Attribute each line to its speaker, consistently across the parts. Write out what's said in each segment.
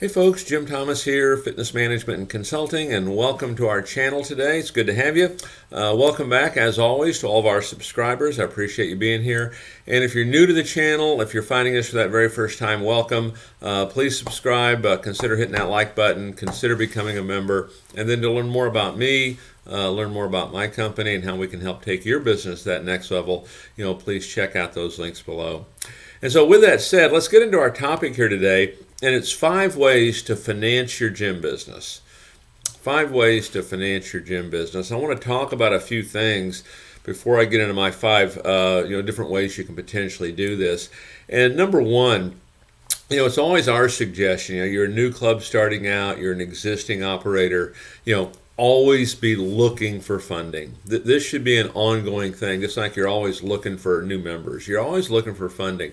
Speaker 1: Hey folks, Jim Thomas here, Fitness Management and Consulting, and welcome to our channel today. It's good to have you. Welcome back, as always, to all of our subscribers. I appreciate you being here. And if you're new to the channel, if you're finding us for that very first time, welcome. Please subscribe, consider hitting that like button, consider becoming a member, and then to learn more about me, learn more about my company and how we can help take your business to that next level, please check out those links below. And so with that said, let's get into our topic here today. And it's 5 ways to finance your gym business. 5 ways to finance your gym business. I want to talk about a few things before I get into my 5 different ways you can potentially do this. And number one, it's always our suggestion. You're a new club starting out, you're an existing operator, always be looking for funding. This should be an ongoing thing, just like you're always looking for new members. You're always looking for funding.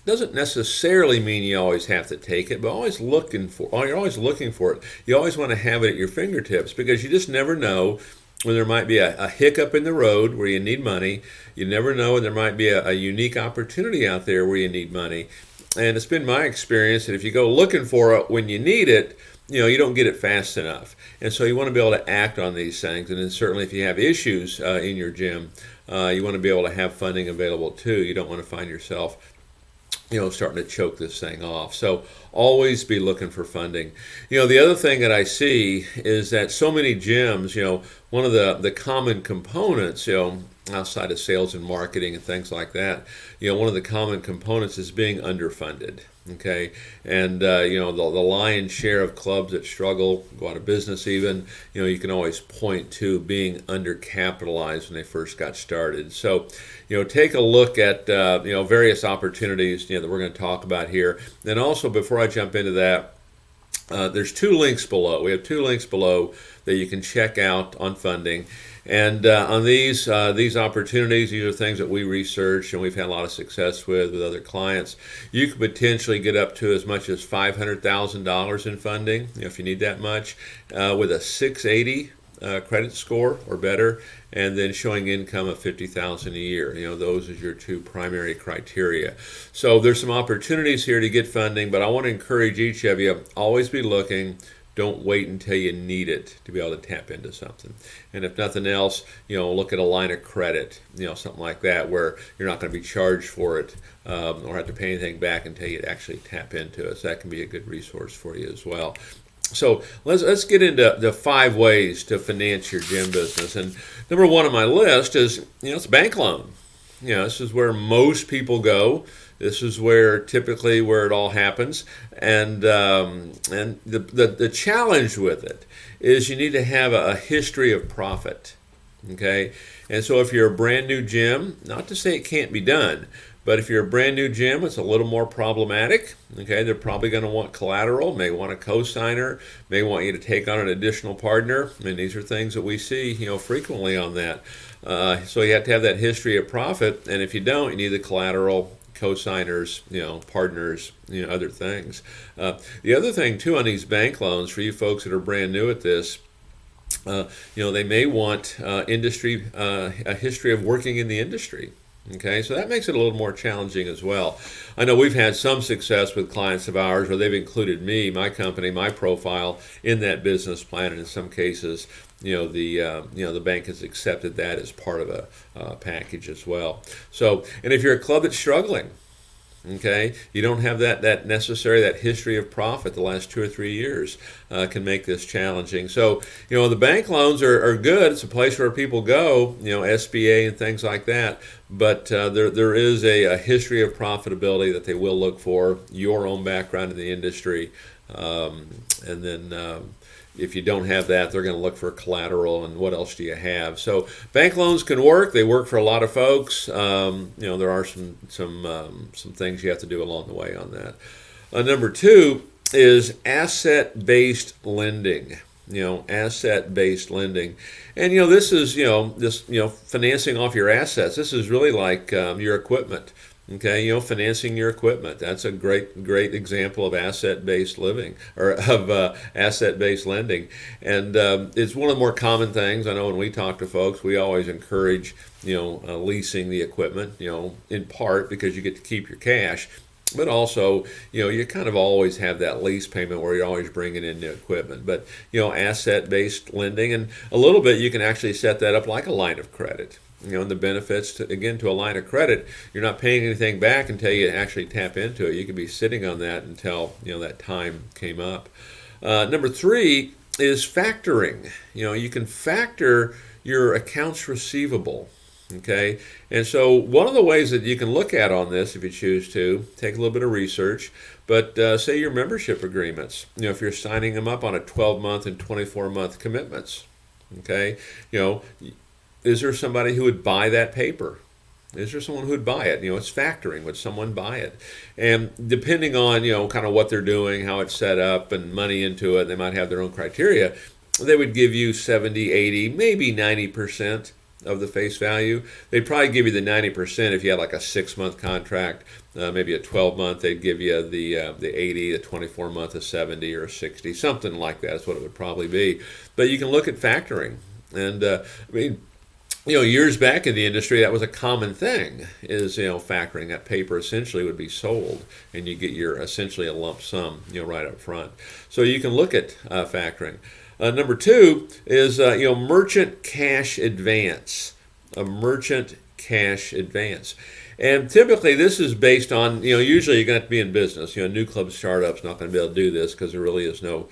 Speaker 1: Doesn't necessarily mean you always have to take it, but you're always looking for it. You always want to have it at your fingertips because you just never know when there might be a hiccup in the road where you need money. You never know when there might be a unique opportunity out there where you need money. And it's been my experience that if you go looking for it when you need it, you don't get it fast enough. And so you want to be able to act on these things. And then certainly if you have issues in your gym, you want to be able to have funding available too. You don't want to find yourself starting to choke this thing off. So always be looking for funding. The other thing that I see is that so many gyms, one of the common components, outside of sales and marketing and things like that, one of the common components is being underfunded. Okay, and the lion's share of clubs that struggle, go out of business even, you can always point to being undercapitalized when they first got started. So, take a look at various opportunities that we're going to talk about here. And also, before I jump into that, there's 2 links below. We have 2 links below that you can check out on funding. And on these opportunities, these are things that we research and we've had a lot of success with other clients. You could potentially get up to as much as $500,000 in funding, if you need that much, with a 680 credit score or better, and then showing income of $50,000 a year. Those are your 2 primary criteria. So there's some opportunities here to get funding, but I want to encourage each of you, always be looking. Don't wait until you need it to be able to tap into something. And if nothing else, look at a line of credit, something like that, where you're not going to be charged for it or have to pay anything back until you actually tap into it. So that can be a good resource for you as well. So let's get into the 5 ways to finance your gym business. And number 1 on my list is, it's a bank loan. This is where most people go. This is typically where it all happens. And the challenge with it is you need to have a history of profit. Okay? And so if you're a brand new gym, not to say it can't be done, but if you're a brand new gym, it's a little more problematic. Okay, they're probably going to want collateral, may want a co-signer, may want you to take on an additional partner. I mean, these are things that we see, frequently on that. So you have to have that history of profit, and if you don't, you need the collateral, co-signers, partners, other things. The other thing too on these bank loans, for you folks that are brand new at this, they may want a history of working in the industry. Okay, so that makes it a little more challenging as well. I know we've had some success with clients of ours where they've included me, my company, my profile in that business plan, and in some cases, the bank has accepted that as part of a package as well. So, and if you're a club that's struggling, okay, you don't have that history of profit the last 2 or 3 years, can make this challenging. So, the bank loans are good. It's a place where people go, SBA and things like that. But there is a history of profitability that they will look for, your own background in the industry, and then if you don't have that, they're going to look for collateral and what else do you have. So bank loans can work. They work for a lot of folks. There are some things you have to do along the way on that. Number 2 is asset-based lending. Asset-based lending. And, this is, financing off your assets. This is really like your equipment. Okay, financing your equipment. That's a great example of asset-based living, or of asset-based lending. And it's one of the more common things. I know when we talk to folks, we always encourage, leasing the equipment, in part because you get to keep your cash. But also, you kind of always have that lease payment where you're always bringing in new equipment. But, asset-based lending, and a little bit you can actually set that up like a line of credit. And the benefits, to a line of credit, you're not paying anything back until you actually tap into it. You could be sitting on that until, that time came up. Number 3 is factoring. You can factor your accounts receivable. Okay, and so one of the ways that you can look at on this, if you choose to, take a little bit of research, but say your membership agreements, if you're signing them up on a 12-month and 24-month commitments, okay, is there somebody who would buy that paper? Is there someone who would buy it? It's factoring. Would someone buy it? And depending on, kind of what they're doing, how it's set up, and money into it, they might have their own criteria. They would give you 70, 80, maybe 90% of the face value. They'd probably give you the 90% if you had like a 6-month contract, maybe a 12-month. They'd give you the 80, the 24-month, a 70 or a 60, something like that is what it would probably be. But you can look at factoring, and years back in the industry, that was a common thing. Is factoring. That paper essentially would be sold, and you get your essentially a lump sum, right up front. So you can look at factoring. Number 2 is merchant cash advance. A merchant cash advance. And typically this is based on, usually you're going to have to be in business. New club startup's not going to be able to do this because there really is no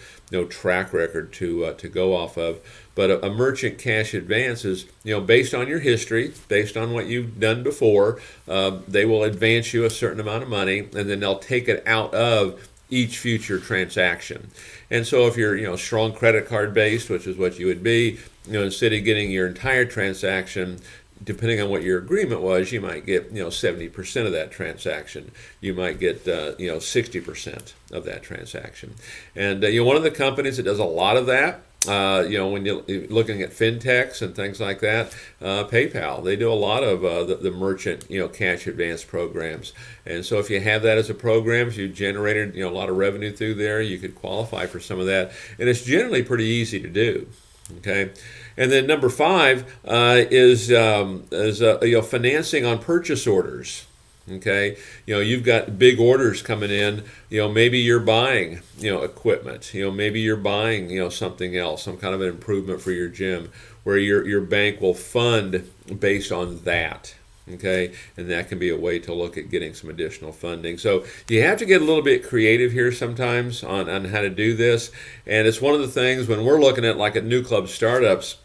Speaker 1: track record to go off of. But a merchant cash advance is, based on your history, based on what you've done before, they will advance you a certain amount of money, and then they'll take it out of each future transaction. And so if you're strong credit card based, which is what you would be, instead of getting your entire transaction, depending on what your agreement was, you might get 70% of that transaction. You might get 60% of that transaction. And one of the companies that does a lot of that, when you're looking at fintechs and things like that, PayPal, they do a lot of the merchant, cash advance programs. And so if you have that as a program, if you generated, a lot of revenue through there, you could qualify for some of that. And it's generally pretty easy to do. Okay. And then number 5 is financing on purchase orders. Okay, you've got big orders coming in. Maybe you're buying, equipment. Maybe you're buying, something else, some kind of an improvement for your gym, where your bank will fund based on that. Okay, and that can be a way to look at getting some additional funding. So you have to get a little bit creative here sometimes on how to do this. And it's one of the things when we're looking at new club startups.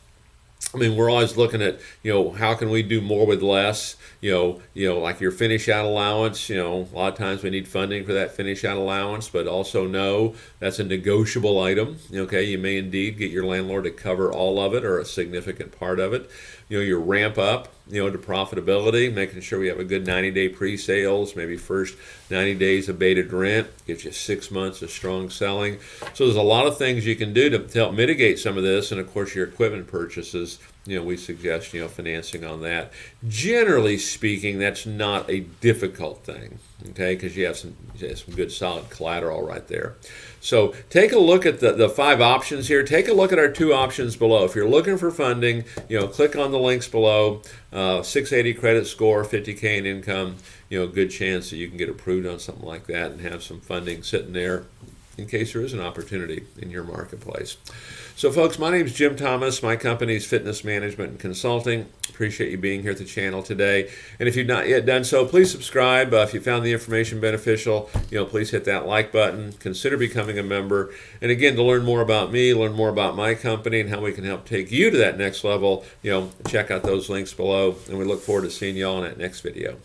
Speaker 1: We're always looking at, how can we do more with less? Like your finish out allowance, a lot of times we need funding for that finish out allowance, but also know that's a negotiable item. Okay, you may indeed get your landlord to cover all of it or a significant part of it. Your ramp up, to profitability, making sure we have a good 90-day pre-sales, maybe first 90 days of abated rent, gives you 6 months of strong selling. So there's a lot of things you can do to help mitigate some of this, and of course your equipment purchases, we suggest, financing on that. Generally speaking, that's not a difficult thing, okay, because you have some good solid collateral right there. So take a look at the 5 options here. Take a look at our 2 options below. If you're looking for funding, click on the links below. 680 credit score, 50K in income, good chance that you can get approved on something like that and have some funding sitting there in case there is an opportunity in your marketplace. So folks, my name is Jim Thomas. My company is Fitness Management and Consulting. Appreciate you being here at the channel today. And if you've not yet done so, please subscribe. If you found the information beneficial, please hit that like button. Consider becoming a member. And again, to learn more about me, learn more about my company and how we can help take you to that next level, check out those links below. And we look forward to seeing you all in that next video.